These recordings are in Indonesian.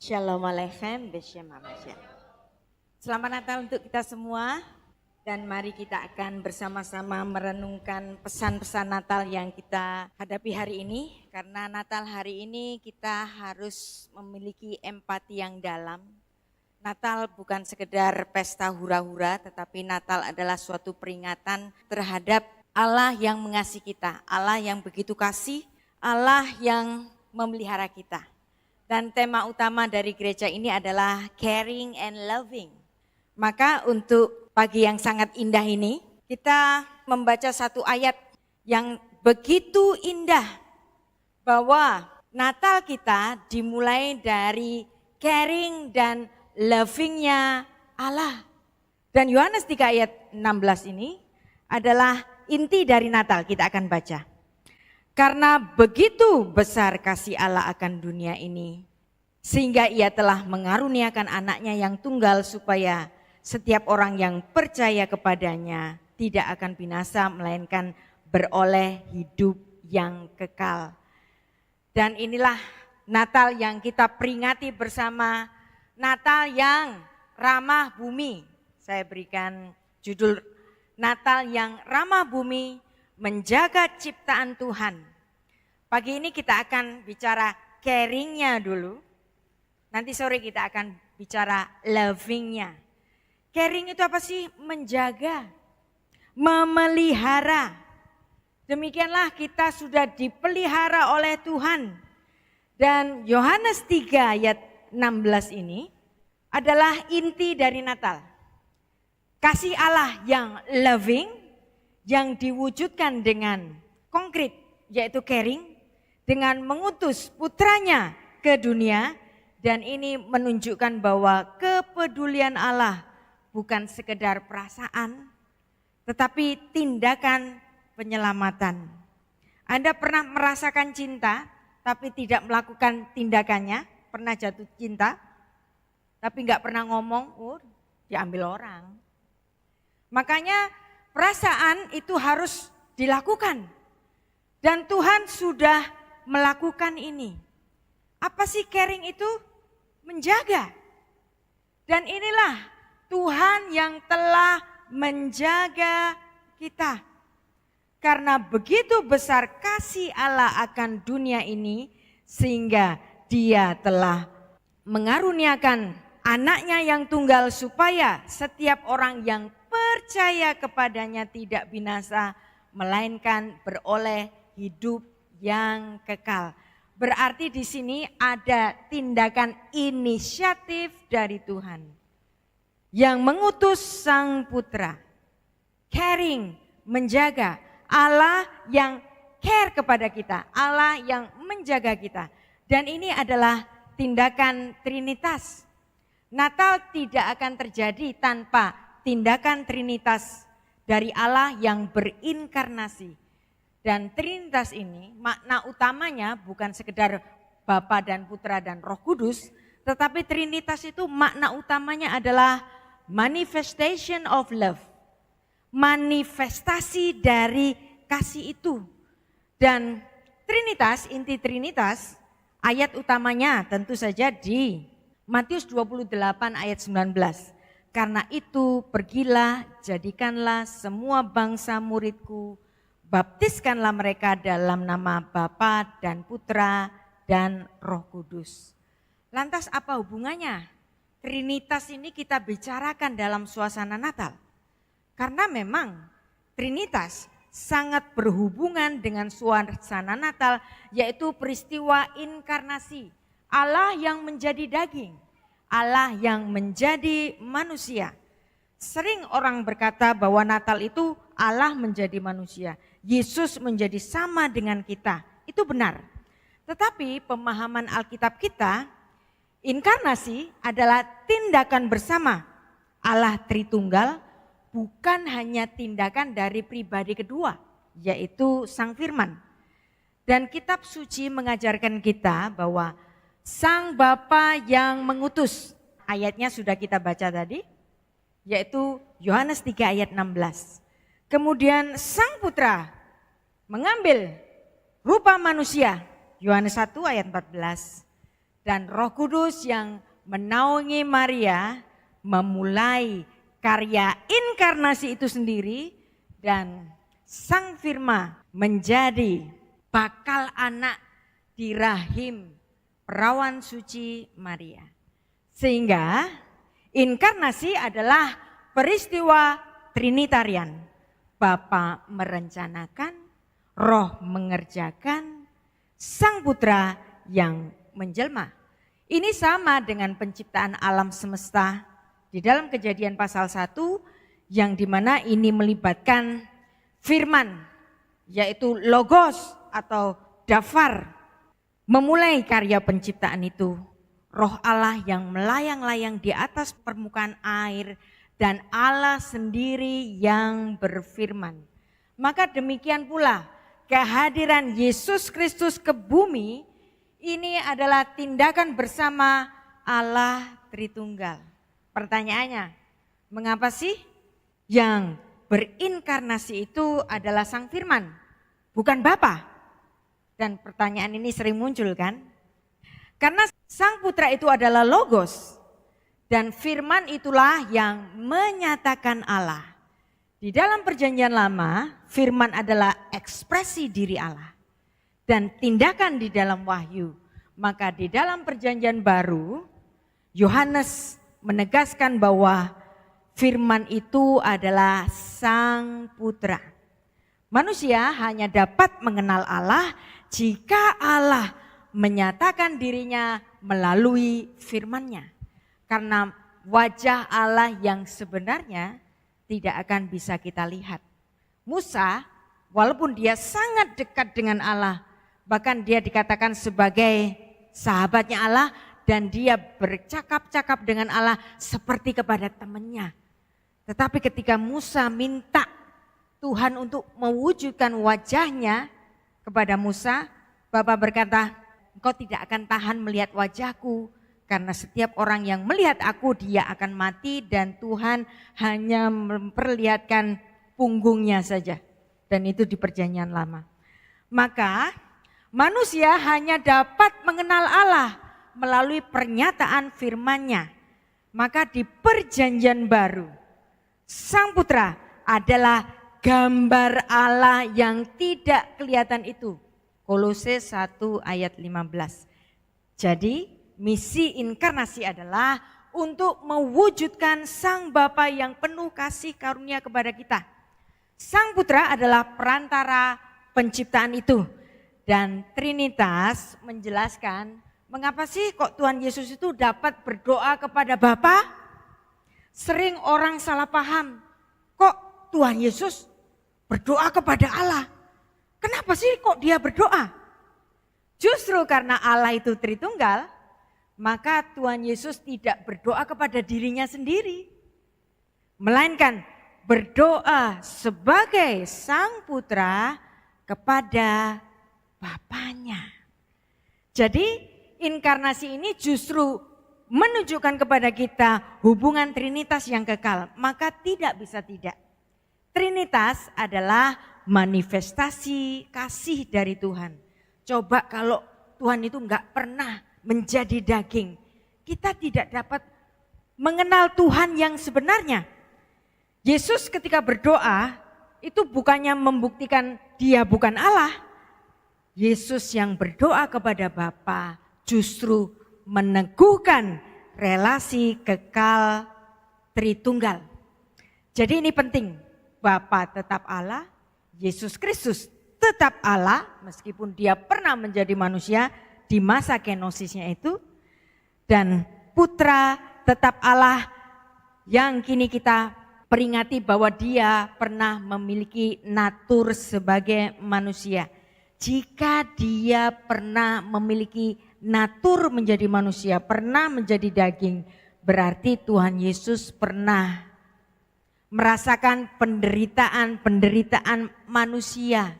Shalom Aleichem, Beshem Hamashiach. Selamat Natal untuk kita semua dan mari kita akan bersama-sama merenungkan pesan-pesan Natal yang kita hadapi hari ini. Karena Natal hari ini kita harus memiliki empati yang dalam. Natal bukan sekedar pesta hura-hura, tetapi Natal adalah suatu peringatan terhadap Allah yang mengasihi kita, Allah yang begitu kasih, Allah yang memelihara kita. Dan tema utama dari gereja ini adalah caring and loving. Maka untuk pagi yang sangat indah ini, kita membaca satu ayat yang begitu indah. Bahwa Natal kita dimulai dari caring dan loving-nya Allah. Dan Yohanes 3 ayat 16 ini adalah inti dari Natal, kita akan baca. Karena begitu besar kasih Allah akan dunia ini, sehingga ia telah mengaruniakan anaknya yang tunggal supaya setiap orang yang percaya kepadanya tidak akan binasa melainkan beroleh hidup yang kekal. Dan inilah Natal yang kita peringati bersama, Natal yang ramah bumi. Saya berikan judul Natal yang ramah bumi, menjaga ciptaan Tuhan. Pagi ini kita akan bicara caring-nya dulu. Nanti sore kita akan bicara loving-nya. Caring itu apa sih? Menjaga, memelihara. Demikianlah kita sudah dipelihara oleh Tuhan. Dan Yohanes 3 ayat 16 ini adalah inti dari Natal. Kasih Allah yang loving, yang diwujudkan dengan konkret, yaitu caring, dengan mengutus putranya ke dunia. Dan ini menunjukkan bahwa kepedulian Allah bukan sekedar perasaan, tetapi tindakan penyelamatan. Anda pernah merasakan cinta, tapi tidak melakukan tindakannya? Pernah jatuh cinta, tapi nggak pernah ngomong, diambil orang. Makanya perasaan itu harus dilakukan. Dan Tuhan sudah melakukan ini. Apa sih caring itu? Menjaga. Dan inilah Tuhan yang telah menjaga kita. Karena begitu besar kasih Allah akan dunia ini, sehingga Dia telah mengaruniakan anaknya yang tunggal supaya setiap orang yang percaya kepadanya tidak binasa, melainkan beroleh hidup yang kekal. Berarti di sini ada tindakan inisiatif dari Tuhan yang mengutus Sang Putra. Caring, menjaga. Allah yang care kepada kita, Allah yang menjaga kita. Dan ini adalah tindakan Trinitas. Natal tidak akan terjadi tanpa tindakan Trinitas dari Allah yang berinkarnasi. Dan Trinitas ini makna utamanya bukan sekedar Bapa dan Putra dan Roh Kudus, tetapi Trinitas itu makna utamanya adalah manifestation of love. Manifestasi dari kasih itu. Dan Trinitas, inti Trinitas, ayat utamanya tentu saja di Matius 28 ayat 19. Karena itu pergilah, jadikanlah semua bangsa muridku, baptiskanlah mereka dalam nama Bapa dan Putra dan Roh Kudus. Lantas apa hubungannya? Trinitas ini kita bicarakan dalam suasana Natal. Karena memang Trinitas sangat berhubungan dengan suasana Natal, yaitu peristiwa inkarnasi. Allah yang menjadi daging, Allah yang menjadi manusia. Sering orang berkata bahwa Natal itu Allah menjadi manusia. Yesus menjadi sama dengan kita, itu benar. Tetapi pemahaman Alkitab kita, inkarnasi adalah tindakan bersama Allah Tritunggal, bukan hanya tindakan dari pribadi kedua, yaitu Sang Firman. Dan kitab suci mengajarkan kita bahwa Sang Bapa yang mengutus, ayatnya sudah kita baca tadi, yaitu Yohanes 3 ayat 16. Kemudian Sang Putra mengambil rupa manusia, Yohanes 1 ayat 14. dan Roh Kudus yang menaungi Maria memulai karya inkarnasi itu sendiri, dan Sang Firman menjadi bakal anak di rahim perawan suci Maria. Sehingga inkarnasi adalah peristiwa trinitarian. Bapa merencanakan, Roh mengerjakan, Sang Putra yang menjelma. Ini sama dengan penciptaan alam semesta di dalam Kejadian pasal 1 yang dimana ini melibatkan firman, yaitu logos atau dafar. Memulai karya penciptaan itu, Roh Allah yang melayang-layang di atas permukaan air dan Allah sendiri yang berfirman. Maka demikian pula kehadiran Yesus Kristus ke bumi ini adalah tindakan bersama Allah Tritunggal. Pertanyaannya, mengapa sih yang berinkarnasi itu adalah Sang Firman, bukan Bapa? Dan pertanyaan ini sering muncul kan? Karena Sang Putra itu adalah logos dan firman itulah yang menyatakan Allah. Di dalam Perjanjian Lama, firman adalah ekspresi diri Allah dan tindakan di dalam wahyu. Maka di dalam Perjanjian Baru, Yohanes menegaskan bahwa firman itu adalah Sang Putra. Manusia hanya dapat mengenal Allah jika Allah menyatakan dirinya melalui firman-Nya. Karena wajah Allah yang sebenarnya tidak akan bisa kita lihat. Musa, walaupun dia sangat dekat dengan Allah, bahkan dia dikatakan sebagai sahabatnya Allah, dan dia bercakap-cakap dengan Allah seperti kepada temannya. Tetapi ketika Musa minta Tuhan untuk mewujudkan wajahnya kepada Musa, Bapa berkata, engkau tidak akan tahan melihat wajahku, karena setiap orang yang melihat aku dia akan mati, dan Tuhan hanya memperlihatkan punggungnya saja. Dan itu di Perjanjian Lama. Maka manusia hanya dapat mengenal Allah melalui pernyataan firman-Nya. Maka di Perjanjian Baru, Sang Putra adalah gambar Allah yang tidak kelihatan itu. Kolose 1 ayat 15. Jadi misi inkarnasi adalah untuk mewujudkan Sang Bapa yang penuh kasih karunia kepada kita. Sang Putra adalah perantara penciptaan itu. Dan Trinitas menjelaskan mengapa sih kok Tuhan Yesus itu dapat berdoa kepada Bapa? Sering orang salah paham, kok Tuhan Yesus berdoa kepada Allah? Kenapa sih kok dia berdoa? Justru karena Allah itu Tritunggal, maka Tuhan Yesus tidak berdoa kepada dirinya sendiri. Melainkan berdoa sebagai Sang Putra kepada Bapanya. Jadi inkarnasi ini justru menunjukkan kepada kita hubungan Trinitas yang kekal. Maka tidak bisa tidak. Trinitas adalah manifestasi kasih dari Tuhan. Coba kalau Tuhan itu enggak pernah menjadi daging, kita tidak dapat mengenal Tuhan yang sebenarnya. Yesus ketika berdoa itu bukannya membuktikan dia bukan Allah. Yesus yang berdoa kepada Bapa justru meneguhkan relasi kekal Tritunggal. Jadi ini penting, Bapa tetap Allah, Yesus Kristus tetap Allah meskipun dia pernah menjadi manusia di masa kenosisnya itu, dan Putra tetap Allah yang kini kita peringati bahwa dia pernah memiliki natur sebagai manusia. Jika dia pernah memiliki natur menjadi manusia, pernah menjadi daging, berarti Tuhan Yesus pernah merasakan penderitaan manusia.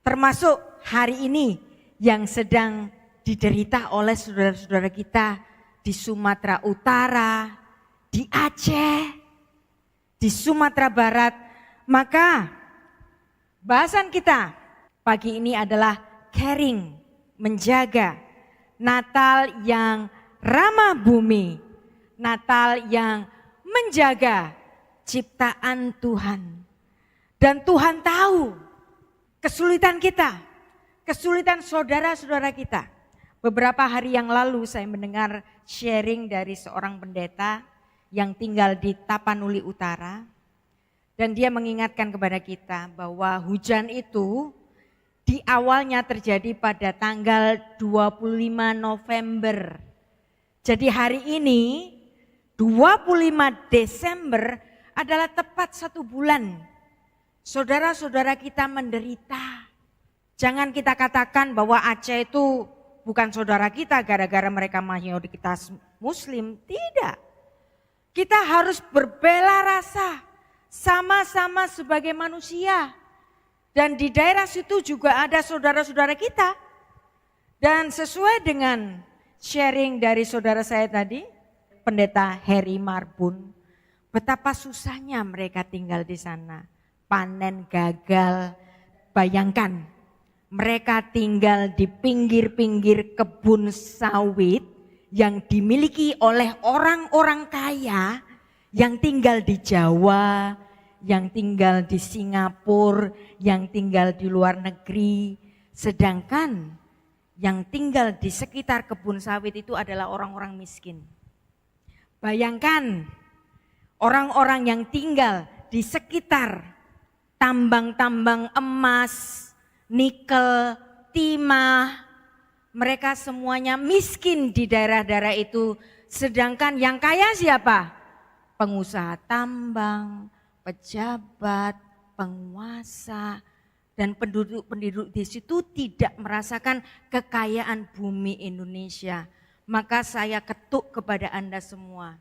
Termasuk hari ini yang sedang diderita oleh saudara-saudara kita di Sumatera Utara, di Aceh, di Sumatera Barat. Maka bahasan kita pagi ini adalah caring, menjaga. Natal yang ramah bumi, Natal yang menjaga ciptaan Tuhan. Dan Tuhan tahu kesulitan kita, kesulitan saudara-saudara kita. Beberapa hari yang lalu saya mendengar sharing dari seorang pendeta yang tinggal di Tapanuli Utara. Dan dia mengingatkan kepada kita bahwa hujan itu di awalnya terjadi pada tanggal 25 November. Jadi hari ini 25 Desember adalah tepat 1 bulan. Saudara-saudara kita menderita. Jangan kita katakan bahwa Aceh itu bukan saudara kita gara-gara mereka mayoritas Muslim. Tidak. Kita harus berbela rasa sama-sama sebagai manusia. Dan di daerah situ juga ada saudara-saudara kita. Dan sesuai dengan sharing dari saudara saya tadi, Pendeta Heri Marbun, betapa susahnya mereka tinggal di sana. Panen gagal, bayangkan. Mereka tinggal di pinggir-pinggir kebun sawit yang dimiliki oleh orang-orang kaya yang tinggal di Jawa, yang tinggal di Singapura, yang tinggal di luar negeri. Sedangkan yang tinggal di sekitar kebun sawit itu adalah orang-orang miskin. Bayangkan orang-orang yang tinggal di sekitar tambang-tambang emas, nikel, timah, mereka semuanya miskin di daerah-daerah itu. Sedangkan yang kaya siapa? Pengusaha tambang, pejabat, penguasa, dan penduduk-penduduk di situ tidak merasakan kekayaan bumi Indonesia. Maka saya ketuk kepada Anda semua.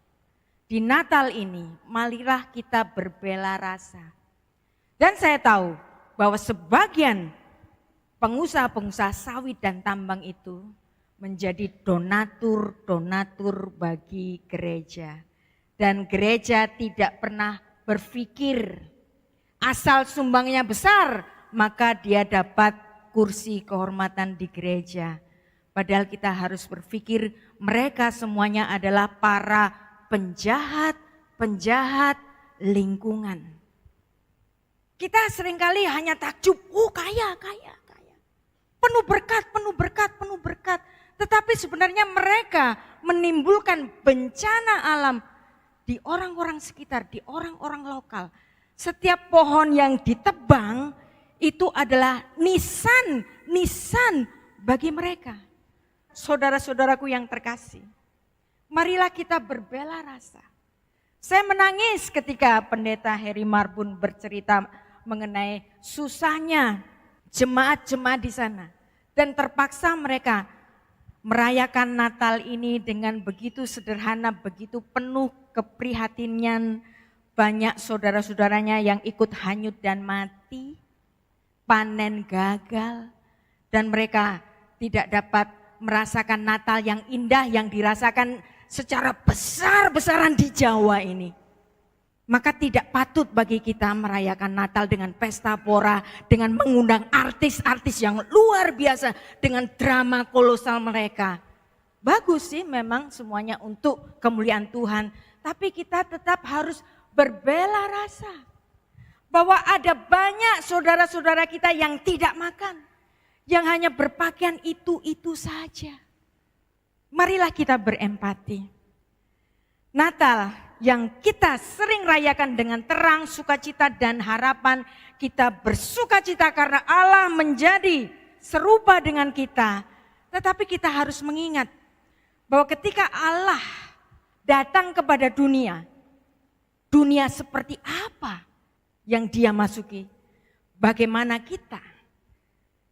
Di Natal ini, marilah kita berbela rasa. Dan saya tahu bahwa sebagian pengusaha-pengusaha sawit dan tambang itu menjadi donatur-donatur bagi gereja. Dan gereja tidak pernah berpikir asal sumbangnya besar maka dia dapat kursi kehormatan di gereja. Padahal kita harus berpikir mereka semuanya adalah para penjahat lingkungan. Kita seringkali hanya takjub, kaya. Penuh berkat. Tetapi sebenarnya mereka menimbulkan bencana alam di orang-orang sekitar, di orang-orang lokal. Setiap pohon yang ditebang itu adalah nisan bagi mereka. Saudara-saudaraku yang terkasih, marilah kita berbela rasa. Saya menangis ketika Pendeta Heri Marbun bercerita mengenai susahnya jemaat-jemaat di sana. Dan terpaksa mereka merayakan Natal ini dengan begitu sederhana, begitu penuh keprihatinan. Banyak saudara-saudaranya yang ikut hanyut dan mati, panen gagal, dan mereka tidak dapat merasakan Natal yang indah yang dirasakan secara besar-besaran di Jawa ini. Maka tidak patut bagi kita merayakan Natal dengan pesta pora, dengan mengundang artis-artis yang luar biasa, dengan drama kolosal mereka. Bagus sih memang semuanya untuk kemuliaan Tuhan, tapi kita tetap harus berbela rasa. Bahwa ada banyak saudara-saudara kita yang tidak makan, yang hanya berpakaian itu saja. Marilah kita berempati. Natal yang kita sering rayakan dengan terang, sukacita dan harapan, kita bersukacita karena Allah menjadi serupa dengan kita. Tetapi kita harus mengingat bahwa ketika Allah datang kepada dunia seperti apa yang dia masuki? Bagaimana kita?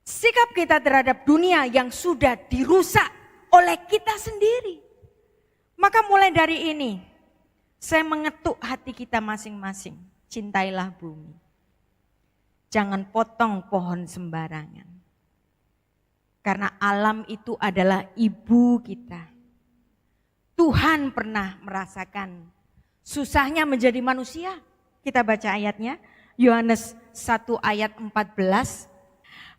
Sikap kita terhadap dunia yang sudah dirusak oleh kita sendiri. Maka mulai dari ini, saya mengetuk hati kita masing-masing. Cintailah bumi. Jangan potong pohon sembarangan. Karena alam itu adalah ibu kita. Tuhan pernah merasakan susahnya menjadi manusia. Kita baca ayatnya, Yohanes 1 ayat 14.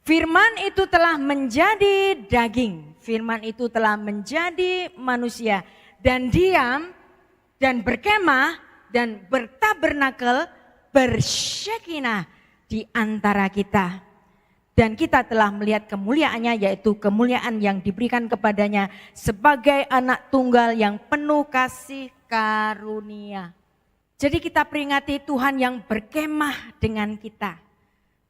Firman itu telah menjadi daging, firman itu telah menjadi manusia dan diam dan berkemah dan bertabernakel bersyekinah di antara kita. Dan kita telah melihat kemuliaannya, yaitu kemuliaan yang diberikan kepadanya sebagai anak tunggal yang penuh kasih karunia. Jadi kita peringati Tuhan yang berkemah dengan kita.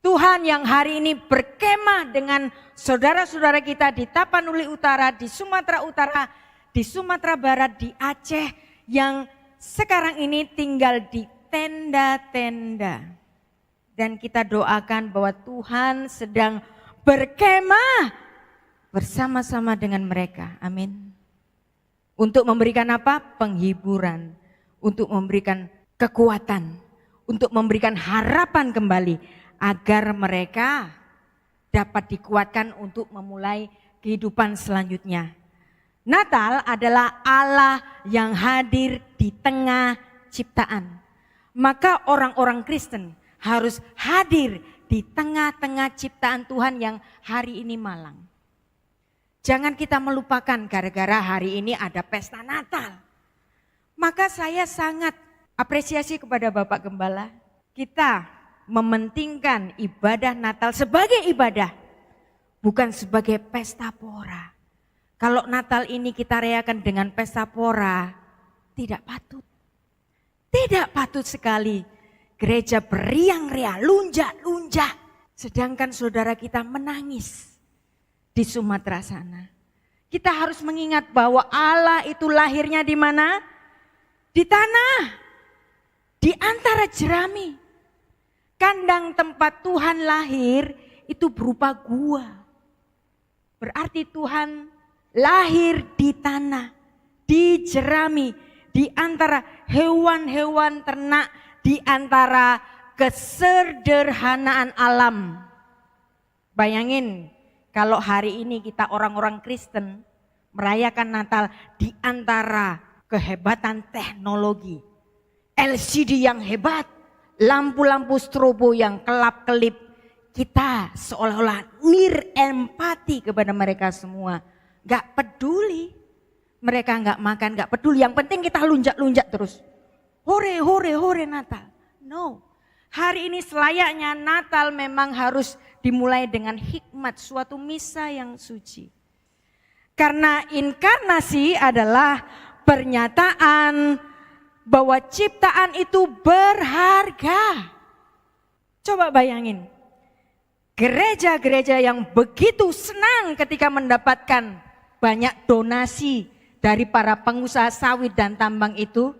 Tuhan yang hari ini berkemah dengan saudara-saudara kita di Tapanuli Utara, di Sumatera Utara, di Sumatera Barat, di Aceh, yang sekarang ini tinggal di tenda-tenda. Dan kita doakan bahwa Tuhan sedang berkemah bersama-sama dengan mereka. Amin. Untuk memberikan apa? Penghiburan. Untuk memberikan kekuatan. Untuk memberikan harapan kembali. Agar mereka dapat dikuatkan untuk memulai kehidupan selanjutnya. Natal adalah Allah yang hadir di tengah ciptaan. Maka orang-orang Kristen harus hadir di tengah-tengah ciptaan Tuhan yang hari ini malang. Jangan kita melupakan gara-gara hari ini ada pesta Natal. Maka saya sangat apresiasi kepada Bapak Gembala. Kita mementingkan ibadah Natal sebagai ibadah, bukan sebagai pesta pora. Kalau Natal ini kita rayakan dengan pesta pora, tidak patut. Tidak patut sekali. Gereja beriang-riang, lunjak-lunjak. Sedangkan saudara kita menangis di Sumatera sana. Kita harus mengingat bahwa Allah itu lahirnya di mana? Di tanah. Di antara jerami. Kandang tempat Tuhan lahir itu berupa gua. Berarti Tuhan lahir di tanah, di jerami, di antara hewan-hewan ternak, di antara kesederhanaan alam. Bayangin kalau hari ini kita orang-orang Kristen merayakan Natal di antara kehebatan teknologi. LCD yang hebat, lampu-lampu strobo yang kelap-kelip, kita seolah-olah empati kepada mereka semua. Gak peduli, mereka gak makan, gak peduli. Yang penting kita lunjak-lunjak terus. Hore, hore, hore Natal. No, hari ini selayaknya Natal memang harus dimulai dengan hikmat suatu misa yang suci. Karena inkarnasi adalah pernyataan bahwa ciptaan itu berharga. Coba bayangin, gereja-gereja yang begitu senang ketika mendapatkan banyak donasi dari para pengusaha sawit dan tambang itu,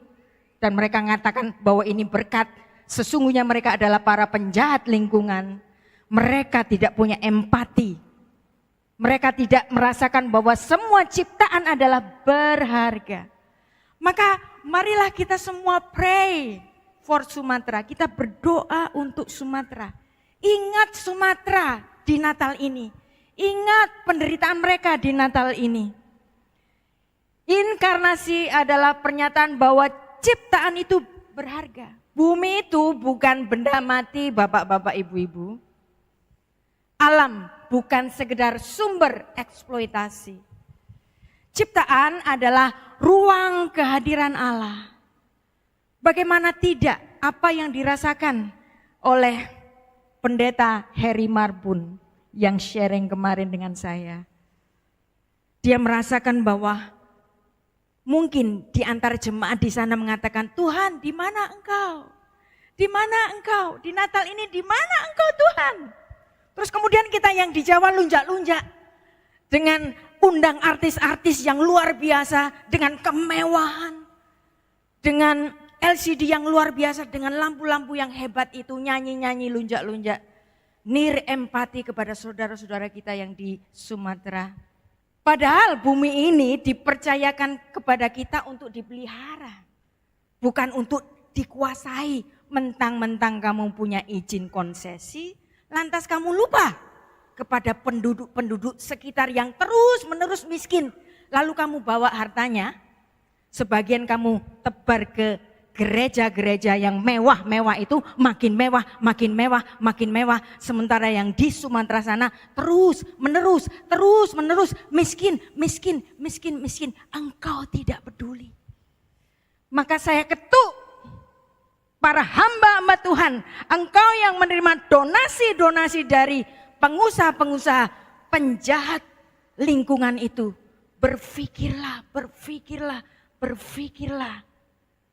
dan mereka mengatakan bahwa ini berkat, sesungguhnya mereka adalah para penjahat lingkungan. Mereka tidak punya empati. Mereka tidak merasakan bahwa semua ciptaan adalah berharga. Maka marilah kita semua pray for Sumatera. Kita berdoa untuk Sumatera. Ingat Sumatera di Natal ini. Ingat penderitaan mereka di Natal ini. Inkarnasi adalah pernyataan bahwa ciptaan itu berharga. Bumi itu bukan benda mati, bapak-bapak, ibu-ibu. Alam bukan sekedar sumber eksploitasi. Ciptaan adalah ruang kehadiran Allah. Bagaimana tidak apa yang dirasakan oleh pendeta Heri Marbun yang sharing kemarin dengan saya. Dia merasakan bahwa mungkin di antara jemaat di sana mengatakan, Tuhan di mana engkau? Di mana engkau? Di Natal ini di mana engkau Tuhan? Terus kemudian kita yang di Jawa lunjak-lunjak dengan undang artis-artis yang luar biasa, dengan kemewahan, dengan LCD yang luar biasa, dengan lampu-lampu yang hebat itu, nyanyi-nyanyi, lunjak-lunjak. Empati kepada saudara-saudara kita yang di Sumatera. Padahal bumi ini dipercayakan kepada kita untuk dipelihara. Bukan untuk dikuasai. Mentang-mentang kamu punya izin konsesi, lantas kamu lupa kepada penduduk-penduduk sekitar yang terus-menerus miskin. Lalu kamu bawa hartanya, sebagian kamu tebar ke gereja-gereja yang mewah-mewah itu makin mewah, makin mewah, makin mewah. Sementara yang di Sumatera sana terus menerus miskin. Engkau tidak peduli. Maka saya ketuk para hamba-hamba Tuhan. Engkau yang menerima donasi-donasi dari pengusaha-pengusaha penjahat lingkungan itu. Berpikirlah.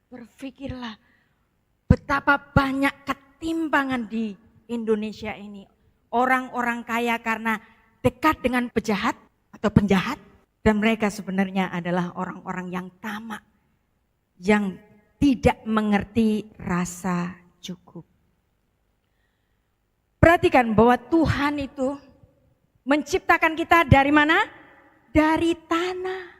Berpikirlah betapa banyak ketimpangan di Indonesia ini. Orang-orang kaya karena dekat dengan pejahat atau penjahat. Dan mereka sebenarnya adalah orang-orang yang tamak. Yang tidak mengerti rasa cukup. Perhatikan bahwa Tuhan itu menciptakan kita dari mana? Dari tanah.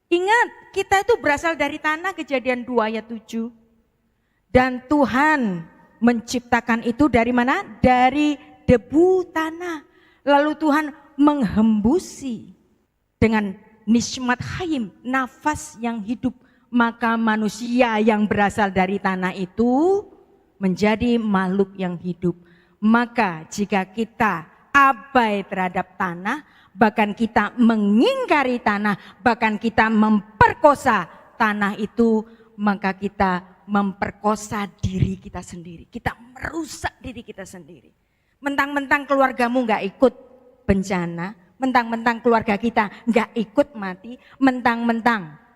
Ingat, kita itu berasal dari tanah, Kejadian 2 ayat 7. Dan Tuhan menciptakan itu dari mana? Dari debu tanah. Lalu Tuhan menghembusi dengan nismat hayim, nafas yang hidup. Maka manusia yang berasal dari tanah itu menjadi makhluk yang hidup. Maka jika kita abai terhadap tanah, bahkan kita mengingkari tanah, bahkan kita memperkosa tanah itu, maka kita memperkosa diri kita sendiri. Kita merusak diri kita sendiri. Mentang-mentang keluargamu gak ikut bencana, mentang-mentang keluarga kita gak ikut mati, mentang-mentang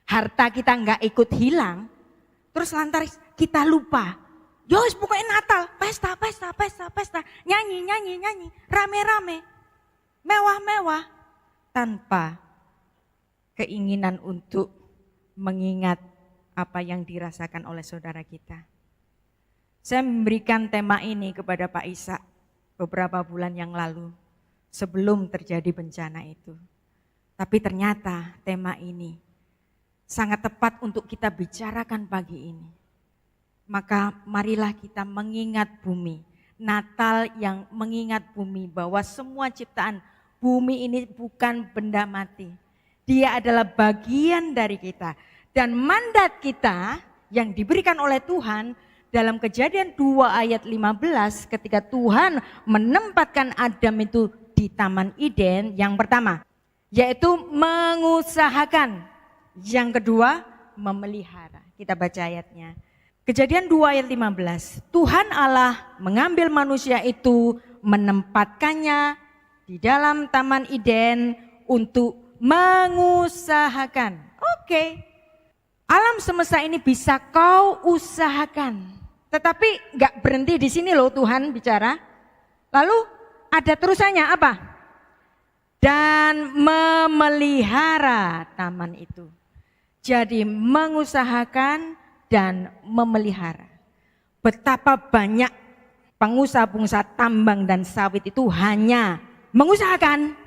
harta kita gak ikut hilang, terus lantas kita lupa. Yos pokoknya Natal, pesta, nyanyi, rame-rame. Mewah-mewah tanpa keinginan untuk mengingat apa yang dirasakan oleh saudara kita. Saya memberikan tema ini kepada Pak Ishak beberapa bulan yang lalu sebelum terjadi bencana itu. Tapi ternyata tema ini sangat tepat untuk kita bicarakan pagi ini. Maka marilah kita mengingat bumi. Natal yang mengingat bumi bahwa semua ciptaan bumi ini bukan benda mati. Dia adalah bagian dari kita. Dan mandat kita yang diberikan oleh Tuhan dalam Kejadian 2 ayat 15 ketika Tuhan menempatkan Adam itu di Taman Eden, yang pertama yaitu mengusahakan. Yang kedua memelihara. Kita baca ayatnya. Kejadian 2 ayat 15. Tuhan Allah mengambil manusia itu, menempatkannya di dalam Taman Eden untuk mengusahakan. Oke. Alam semesta ini bisa kau usahakan. Tetapi gak berhenti di sini loh Tuhan bicara. Lalu ada terusannya apa? Dan memelihara taman itu. Jadi mengusahakan dan memelihara. Betapa banyak pengusaha-pengusaha tambang dan sawit itu hanya mengusahakan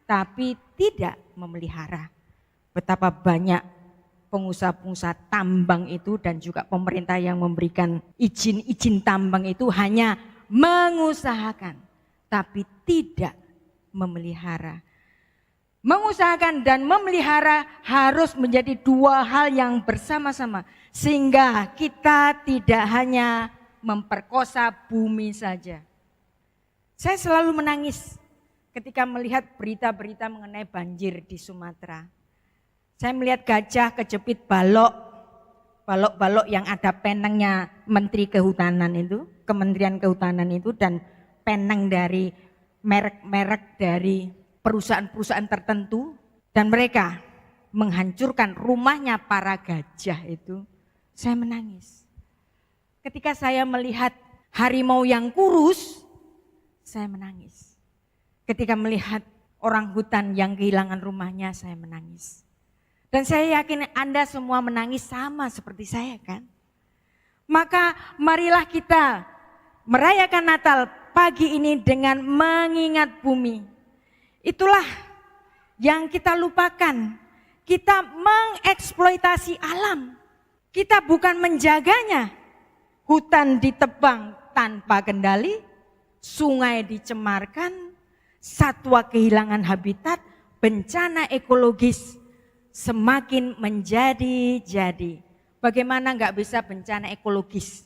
tapi tidak memelihara. Betapa banyak pengusaha-pengusaha tambang itu dan juga pemerintah yang memberikan izin-izin tambang itu hanya mengusahakan tapi tidak memelihara. Mengusahakan dan memelihara harus menjadi dua hal yang bersama-sama. Sehingga kita tidak hanya memperkosa bumi saja. Saya selalu menangis ketika melihat berita-berita mengenai banjir di Sumatera. Saya melihat gajah kejepit balok-balok yang ada penengnya Menteri Kehutanan itu, Kementerian Kehutanan itu, dan peneng dari merek-merek dari perusahaan-perusahaan tertentu, dan mereka menghancurkan rumahnya para gajah itu. Saya menangis. Ketika saya melihat harimau yang kurus, saya menangis. Ketika melihat orang hutan yang kehilangan rumahnya, saya menangis. Dan saya yakin Anda semua menangis sama seperti saya kan. Maka marilah kita merayakan Natal pagi ini dengan mengingat bumi. Itulah yang kita lupakan. Kita mengeksploitasi alam. Kita bukan menjaganya. Hutan ditebang tanpa kendali, sungai dicemarkan, satwa kehilangan habitat, bencana ekologis semakin menjadi-jadi. Bagaimana nggak bisa bencana ekologis?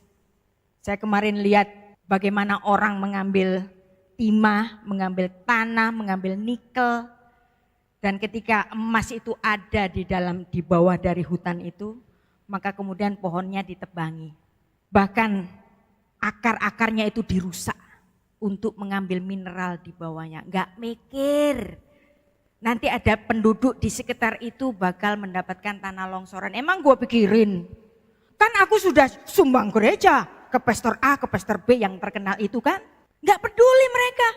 Saya kemarin lihat bagaimana orang mengambil timah, mengambil tanah, mengambil nikel. Dan ketika emas itu ada di bawah dari hutan itu, maka kemudian pohonnya ditebangi. Bahkan akar-akarnya itu dirusak untuk mengambil mineral di bawahnya. Nggak mikir. Nanti ada penduduk di sekitar itu bakal mendapatkan tanah longsoran. Emang gue pikirin, kan aku sudah sumbang gereja ke pastor A, ke pastor B yang terkenal itu kan. Gak peduli mereka.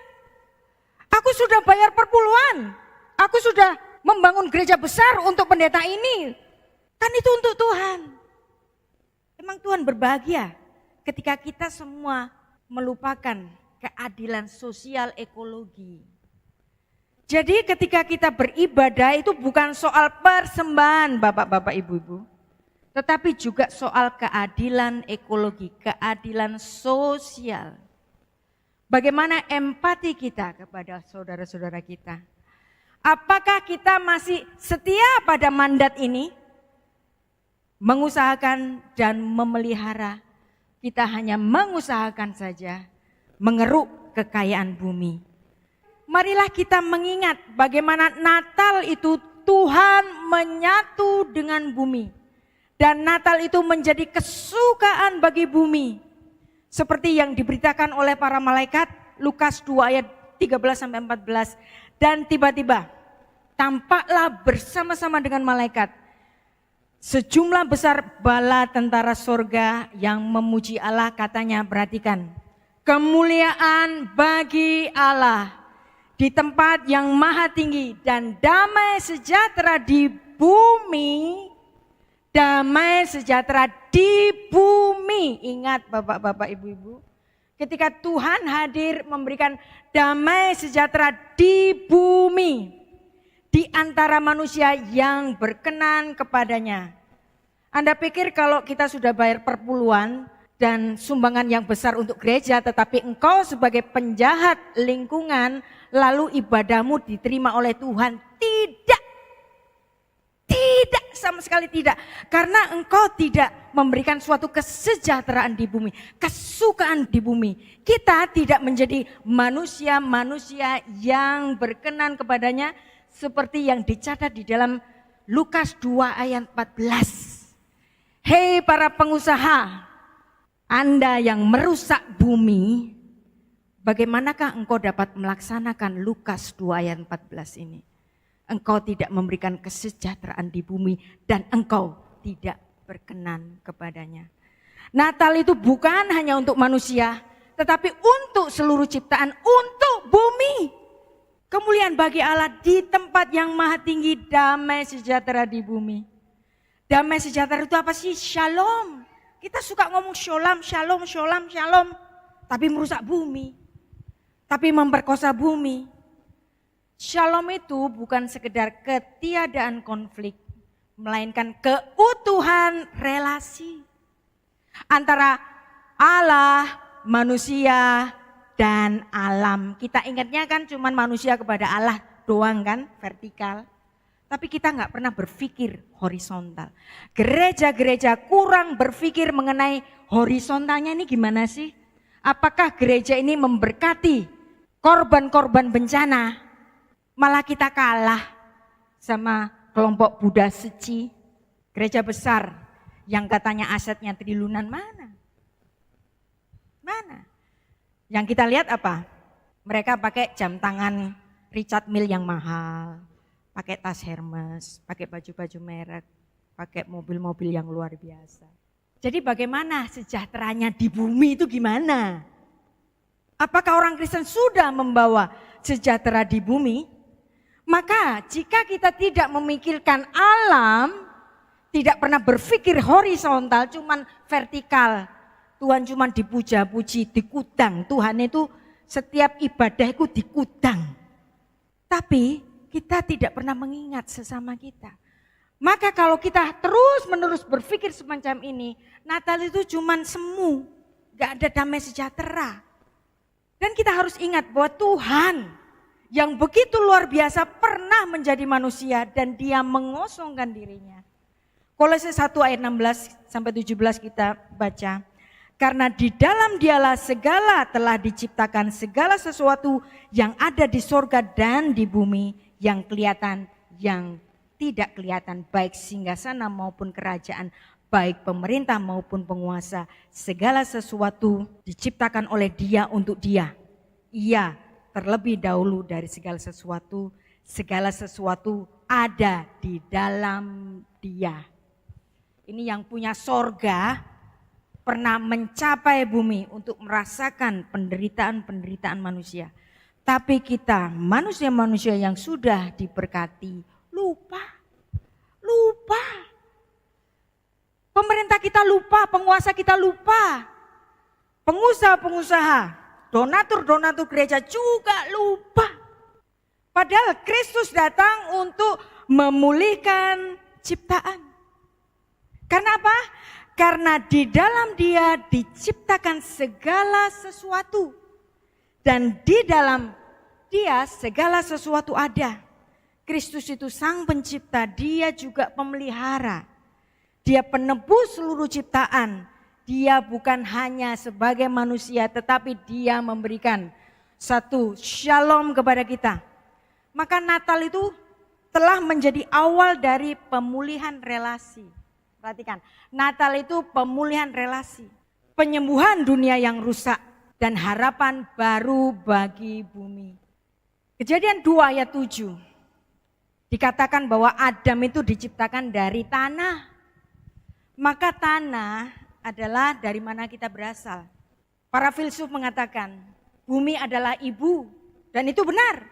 Aku sudah bayar perpuluhan. Aku sudah membangun gereja besar untuk pendeta ini. Kan itu untuk Tuhan. Emang Tuhan berbahagia ketika kita semua melupakan keadilan sosial ekologi. Jadi ketika kita beribadah itu bukan soal persembahan Bapak-bapak Ibu-ibu. Tetapi juga soal keadilan ekologi, keadilan sosial. Bagaimana empati kita kepada saudara-saudara kita. Apakah kita masih setia pada mandat ini? Mengusahakan dan memelihara. Kita hanya mengusahakan saja, mengeruk kekayaan bumi. Marilah kita mengingat bagaimana Natal itu Tuhan menyatu dengan bumi. Dan Natal itu menjadi kesukaan bagi bumi. Seperti yang diberitakan oleh para malaikat, Lukas 2 ayat 13-14. Dan tiba-tiba tampaklah bersama-sama dengan malaikat sejumlah besar bala tentara sorga yang memuji Allah, katanya, perhatikan. Kemuliaan bagi Allah di tempat yang maha tinggi dan damai sejahtera di bumi. Damai sejahtera di bumi. Ingat Bapak-bapak Ibu-ibu, ketika Tuhan hadir memberikan damai sejahtera di bumi, di antara manusia yang berkenan kepadanya. Anda pikir kalau kita sudah bayar perpuluhan dan sumbangan yang besar untuk gereja, tetapi engkau sebagai penjahat lingkungan, lalu ibadahmu diterima oleh Tuhan? Tidak. Tidak, sama sekali tidak. Karena engkau tidak memberikan suatu kesejahteraan di bumi, kesukaan di bumi. Kita tidak menjadi manusia-manusia yang berkenan kepadanya seperti yang dicatat di dalam Lukas 2 ayat 14. Hei para pengusaha, Anda yang merusak bumi, bagaimanakah engkau dapat melaksanakan Lukas 2 ayat 14 ini? Engkau tidak memberikan kesejahteraan di bumi dan engkau tidak berkenan kepadanya. Natal itu bukan hanya untuk manusia, tetapi untuk seluruh ciptaan, untuk bumi. Kemuliaan bagi Allah di tempat yang maha tinggi, damai sejahtera di bumi. Damai sejahtera itu apa sih? Shalom. Kita suka ngomong shalom, shalom, shalom, shalom. Tapi merusak bumi. Tapi memperkosa bumi. Shalom itu bukan sekedar ketiadaan konflik. Melainkan keutuhan relasi. Antara Allah, manusia, dan alam. Kita ingatnya kan cuman manusia kepada Allah doang kan, vertikal. Tapi kita nggak pernah berpikir horizontal. Gereja-gereja kurang berpikir mengenai horizontalnya ini gimana sih? Apakah gereja ini memberkati korban-korban bencana? Malah kita kalah sama kelompok Buddha Seci. Gereja besar yang katanya asetnya triliunan mana? Mana? Yang kita lihat apa? Mereka pakai jam tangan Richard Mille yang mahal, pakai tas Hermes, pakai baju-baju merek, pakai mobil-mobil yang luar biasa. Jadi bagaimana sejahteranya di bumi itu gimana? Apakah orang Kristen sudah membawa sejahtera di bumi? Maka jika kita tidak memikirkan alam, tidak pernah berpikir horizontal, cuman vertikal. Tuhan cuman dipuja-puji, dikudang. Tuhan itu setiap ibadah itu dikudang. Tapi kita tidak pernah mengingat sesama kita. Maka kalau kita terus-menerus berpikir semacam ini, Natal itu cuman semu, gak ada damai sejahtera. Dan kita harus ingat bahwa Tuhan yang begitu luar biasa pernah menjadi manusia dan dia mengosongkan dirinya. Kolose 1 ayat 16 sampai 17 kita baca. Karena di dalam dialah segala telah diciptakan segala sesuatu yang ada di sorga dan di bumi, yang kelihatan, yang tidak kelihatan, baik singgasana maupun kerajaan, baik pemerintah maupun penguasa. Segala sesuatu diciptakan oleh Dia untuk Dia. Ia terlebih dahulu dari segala sesuatu ada di dalam Dia. Ini yang punya sorga pernah mencapai bumi untuk merasakan penderitaan-penderitaan manusia. Tapi kita manusia-manusia yang sudah diberkati lupa. Pemerintah kita lupa, penguasa kita lupa. Pengusaha-pengusaha, donatur-donatur gereja juga lupa. Padahal Kristus datang untuk memulihkan ciptaan. Karena apa? Karena di dalam Dia diciptakan segala sesuatu. Dan di dalam Dia segala sesuatu ada. Kristus itu sang pencipta, Dia juga pemelihara. Dia penebus seluruh ciptaan. Dia bukan hanya sebagai manusia, tetapi Dia memberikan satu shalom kepada kita. Maka Natal itu telah menjadi awal dari pemulihan relasi. Perhatikan, Natal itu pemulihan relasi, penyembuhan dunia yang rusak, dan harapan baru bagi bumi. Kejadian 2 ayat 7, dikatakan bahwa Adam itu diciptakan dari tanah. Maka tanah adalah dari mana kita berasal. Para filsuf mengatakan, bumi adalah ibu, dan itu benar.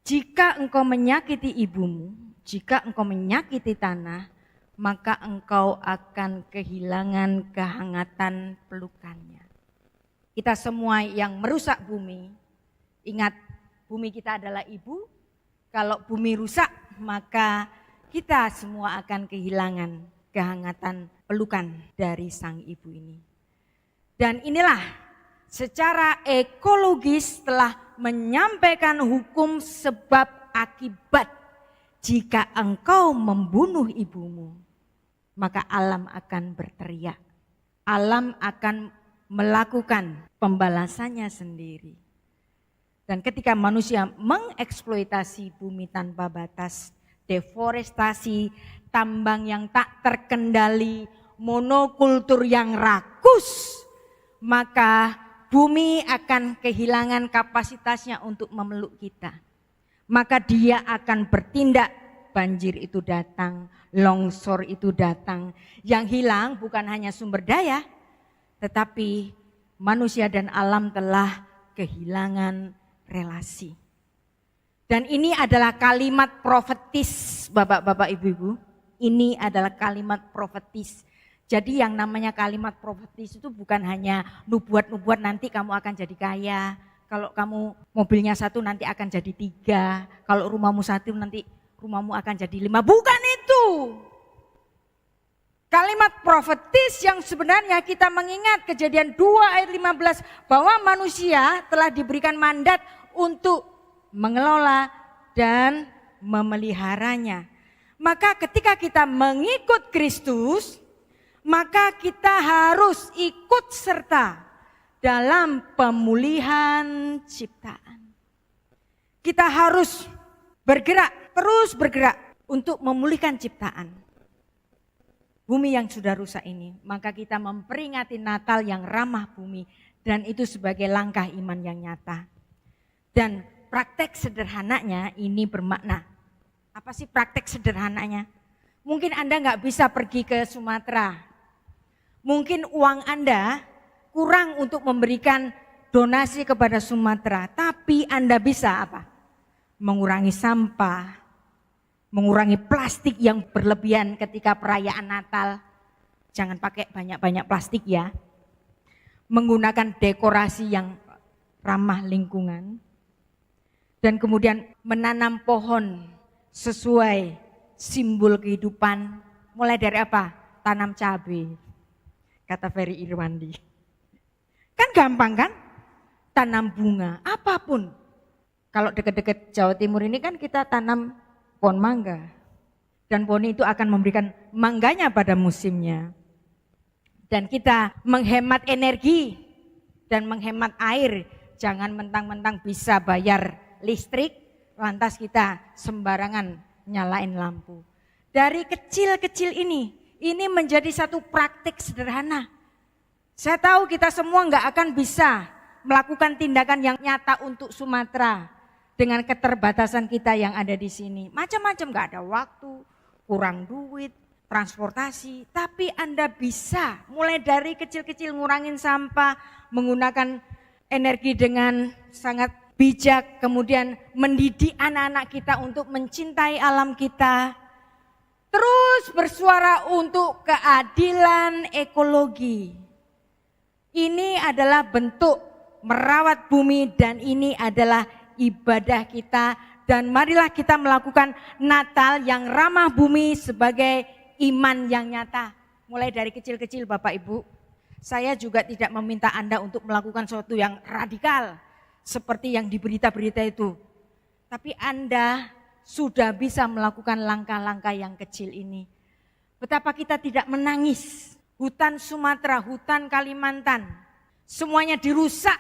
Jika engkau menyakiti ibumu, jika engkau menyakiti tanah, maka engkau akan kehilangan kehangatan pelukannya. Kita semua yang merusak bumi, ingat bumi kita adalah ibu. Kalau bumi rusak, maka kita semua akan kehilangan kehangatan pelukan dari sang ibu ini. Dan inilah secara ekologis telah menyampaikan hukum sebab akibat. Jika engkau membunuh ibumu, maka alam akan berteriak. Alam akan melakukan pembalasannya sendiri. Dan ketika manusia mengeksploitasi bumi tanpa batas, deforestasi, tambang yang tak terkendali, monokultur yang rakus, maka bumi akan kehilangan kapasitasnya untuk memeluk kita. Maka dia akan bertindak, banjir itu datang, longsor itu datang. Yang hilang bukan hanya sumber daya, tetapi manusia dan alam telah kehilangan relasi. Dan ini adalah kalimat profetis, Bapak-bapak, Ibu-ibu. Ini adalah kalimat profetis. Jadi yang namanya kalimat profetis itu bukan hanya nubuat-nubuat nanti kamu akan jadi kaya. Kalau kamu mobilnya 1 nanti akan jadi 3. Kalau rumahmu 1 nanti rumahmu akan jadi 5. Bukan itu. Kalimat profetis yang sebenarnya kita mengingat Kejadian 2 ayat 15 bahwa manusia telah diberikan mandat untuk mengelola dan memeliharanya. Maka ketika kita mengikut Kristus, maka kita harus ikut serta dalam pemulihan ciptaan. Kita harus bergerak, terus bergerak untuk memulihkan ciptaan. Bumi yang sudah rusak ini, maka kita memperingati Natal yang ramah bumi, dan itu sebagai langkah iman yang nyata. Dan praktek sederhananya ini bermakna. Apa sih praktek sederhananya? Mungkin Anda nggak bisa pergi ke Sumatera. Mungkin uang Anda kurang untuk memberikan donasi kepada Sumatera, tapi Anda bisa apa? Mengurangi sampah, mengurangi plastik yang berlebihan ketika perayaan Natal. Jangan pakai banyak-banyak plastik ya. Menggunakan dekorasi yang ramah lingkungan. Dan kemudian menanam pohon sesuai simbol kehidupan. Mulai dari apa? Tanam cabai, kata Ferry Irwandi. Kan gampang kan? Tanam bunga, apapun. Kalau dekat-dekat Jawa Timur ini kan kita tanam pohon mangga. Dan pohon itu akan memberikan mangganya pada musimnya. Dan kita menghemat energi dan menghemat air. Jangan mentang-mentang bisa bayar listrik, lantas kita sembarangan nyalain lampu. Dari kecil-kecil ini menjadi satu praktik sederhana. Saya tahu kita semua nggak akan bisa melakukan tindakan yang nyata untuk Sumatera dengan keterbatasan kita yang ada di sini. Macam-macam, nggak ada waktu, kurang duit, transportasi. Tapi Anda bisa mulai dari kecil-kecil ngurangin sampah, menggunakan energi dengan sangat bijak, kemudian mendidik anak-anak kita untuk mencintai alam kita. Terus bersuara untuk keadilan ekologi. Ini adalah bentuk merawat bumi dan ini adalah ibadah kita. Dan marilah kita melakukan Natal yang ramah bumi sebagai iman yang nyata. Mulai dari kecil-kecil Bapak Ibu. Saya juga tidak meminta Anda untuk melakukan sesuatu yang radikal. Seperti yang di berita-berita itu. Tapi Anda sudah bisa melakukan langkah-langkah yang kecil ini. Betapa kita tidak menangis. Hutan Sumatera, hutan Kalimantan. Semuanya dirusak.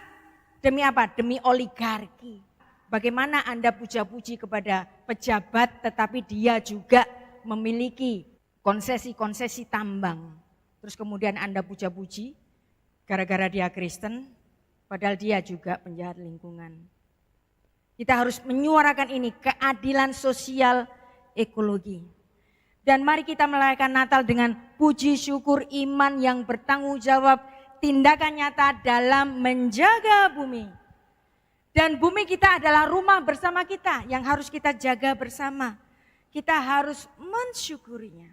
Demi apa? Demi oligarki. Bagaimana Anda puja-puji kepada pejabat tetapi dia juga memiliki konsesi-konsesi tambang. Terus kemudian Anda puja-puji gara-gara dia Kristen, padahal dia juga penjahat lingkungan. Kita harus menyuarakan ini, keadilan sosial ekologi. Dan mari kita merayakan Natal dengan puji syukur iman yang bertanggung jawab, tindakan nyata dalam menjaga bumi. Dan bumi kita adalah rumah bersama kita yang harus kita jaga bersama. Kita harus mensyukurinya.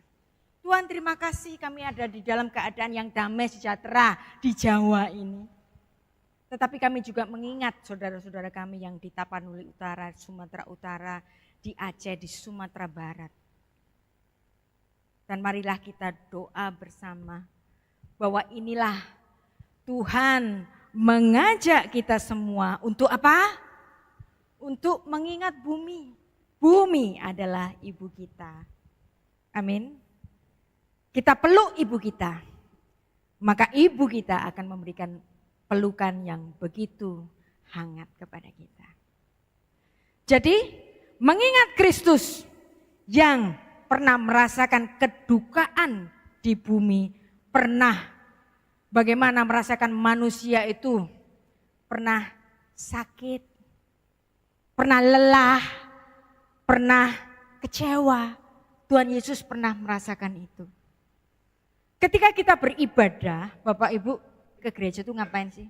Tuhan, terima kasih kami ada di dalam keadaan yang damai sejahtera di Jawa ini. Tetapi kami juga mengingat saudara-saudara kami yang di Tapanuli Utara, Sumatera Utara, di Aceh, di Sumatera Barat. Dan marilah kita doa bersama bahwa inilah Tuhan mengajak kita semua untuk apa? Untuk mengingat bumi. Bumi adalah ibu kita. Amin. Kita peluk ibu kita. Maka ibu kita akan memberikan pelukan yang begitu hangat kepada kita. Jadi mengingat Kristus yang pernah merasakan kedukaan di bumi, pernah bagaimana merasakan manusia itu pernah sakit, pernah lelah, pernah kecewa. Tuhan Yesus pernah merasakan itu. Ketika kita beribadah, Bapak Ibu ke gereja itu ngapain sih?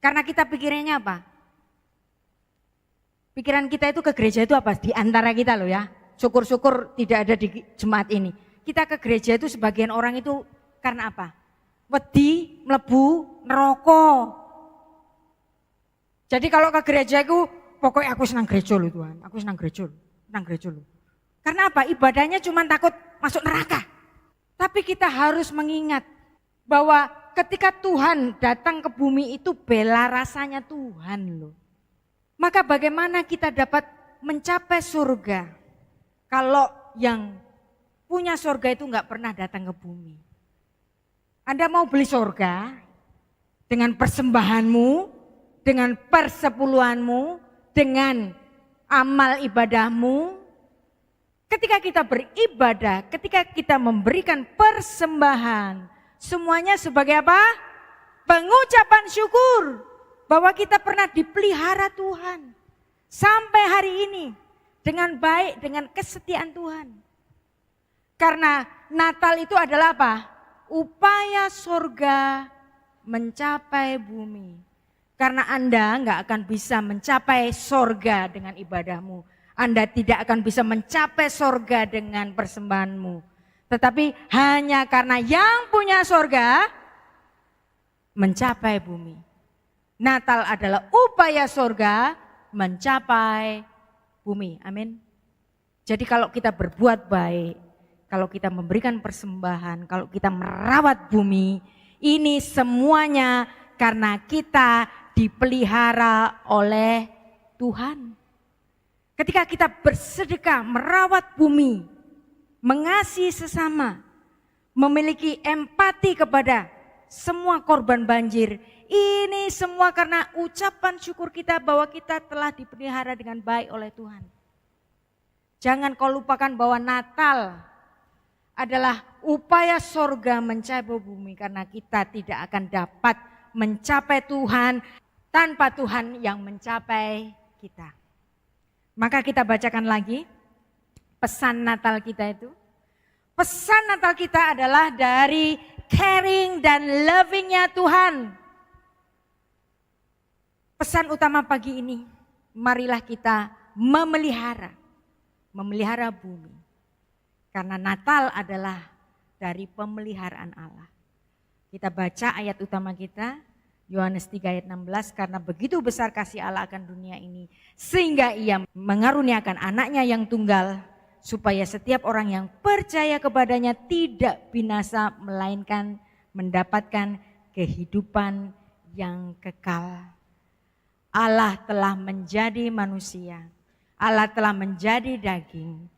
Karena kita pikirannya apa? Pikiran kita itu ke gereja itu apa? Di antara kita loh ya. Syukur-syukur tidak ada di jemaat ini. Kita ke gereja itu sebagian orang itu karena apa? Wedi, mlebu, neraka. Jadi kalau ke gereja itu pokoknya aku senang gereja loh Tuhan, aku senang gereja loh. Karena apa? Ibadahnya cuma takut masuk neraka. Tapi kita harus mengingat bahwa ketika Tuhan datang ke bumi itu bela rasanya Tuhan loh. Maka bagaimana kita dapat mencapai surga kalau yang punya surga itu enggak pernah datang ke bumi? Anda mau beli surga dengan persembahanmu, dengan persepuluhanmu, dengan amal ibadahmu. Ketika kita beribadah, ketika kita memberikan persembahan, semuanya sebagai apa? Pengucapan syukur bahwa kita pernah dipelihara Tuhan. Sampai hari ini dengan baik, dengan kesetiaan Tuhan. Karena Natal itu adalah apa? Upaya surga mencapai bumi. Karena Anda enggak akan bisa mencapai surga dengan ibadahmu. Anda tidak akan bisa mencapai surga dengan persembahanmu. Tetapi hanya karena yang punya surga mencapai bumi. Natal adalah upaya surga mencapai bumi. Amin. Jadi kalau kita berbuat baik, kalau kita memberikan persembahan, kalau kita merawat bumi, ini semuanya karena kita dipelihara oleh Tuhan. Ketika kita bersedekah merawat bumi, mengasihi sesama, memiliki empati kepada semua korban banjir. Ini semua karena ucapan syukur kita bahwa kita telah dipelihara dengan baik oleh Tuhan. Jangan kau lupakan bahwa Natal adalah upaya sorga mencapai bumi, karena kita tidak akan dapat mencapai Tuhan tanpa Tuhan yang mencapai kita. Maka kita bacakan lagi pesan Natal kita itu. Pesan Natal kita adalah dari caring dan loving-nya Tuhan. Pesan utama pagi ini, marilah kita memelihara bumi. Karena Natal adalah dari pemeliharaan Allah. Kita baca ayat utama kita, Yohanes 3 ayat 16, karena begitu besar kasih Allah akan dunia ini, sehingga ia mengaruniakan anaknya yang tunggal, supaya setiap orang yang percaya kepadanya tidak binasa, melainkan mendapatkan kehidupan yang kekal. Allah telah menjadi manusia, Allah telah menjadi daging,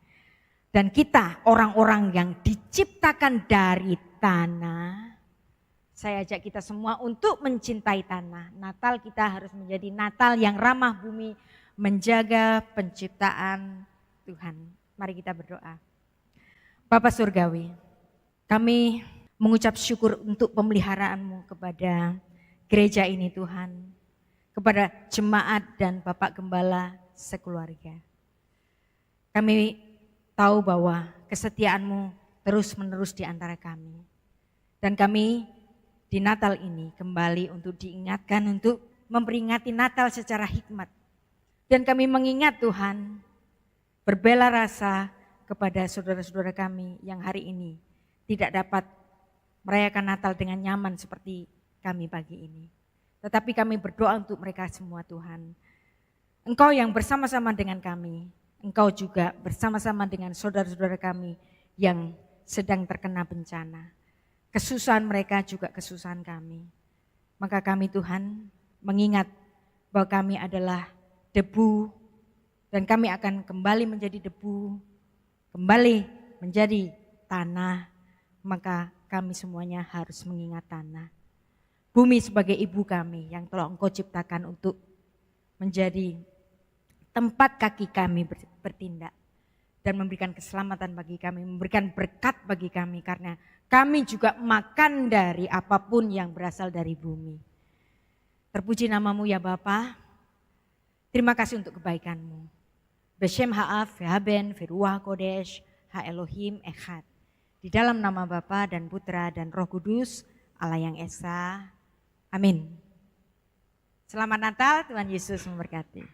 dan kita orang-orang yang diciptakan dari tanah. Saya ajak kita semua untuk mencintai tanah. Natal kita harus menjadi Natal yang ramah bumi, menjaga penciptaan Tuhan. Mari kita berdoa. Bapa Surgawi, kami mengucap syukur untuk pemeliharaanmu kepada gereja ini Tuhan, kepada jemaat dan Bapak Gembala sekeluarga. Kami tahu bahwa kesetiaanmu terus menerus di antara kami. Dan kami di Natal ini kembali untuk diingatkan untuk memperingati Natal secara hikmat. Dan kami mengingat Tuhan, berbela rasa kepada saudara-saudara kami yang hari ini tidak dapat merayakan Natal dengan nyaman seperti kami pagi ini. Tetapi kami berdoa untuk mereka semua Tuhan. Engkau yang bersama-sama dengan kami, Engkau juga bersama-sama dengan saudara-saudara kami yang sedang terkena bencana. Kesusahan mereka juga kesusahan kami. Maka kami Tuhan mengingat bahwa kami adalah debu dan kami akan kembali menjadi debu, kembali menjadi tanah. Maka kami semuanya harus mengingat tanah. Bumi sebagai ibu kami yang telah Engkau ciptakan untuk menjadi tempat kaki kami bertindak dan memberikan keselamatan bagi kami, memberikan berkat bagi kami, karena kami juga makan dari apapun yang berasal dari bumi. Terpuji namamu ya Bapa. Terima kasih untuk kebaikanmu. Beshem ha'af, haben, firuah kodesh, ha Elohim echad. Di dalam nama Bapa dan Putra dan Roh Kudus, Allah yang Esa. Amin. Selamat Natal, Tuhan Yesus memberkati.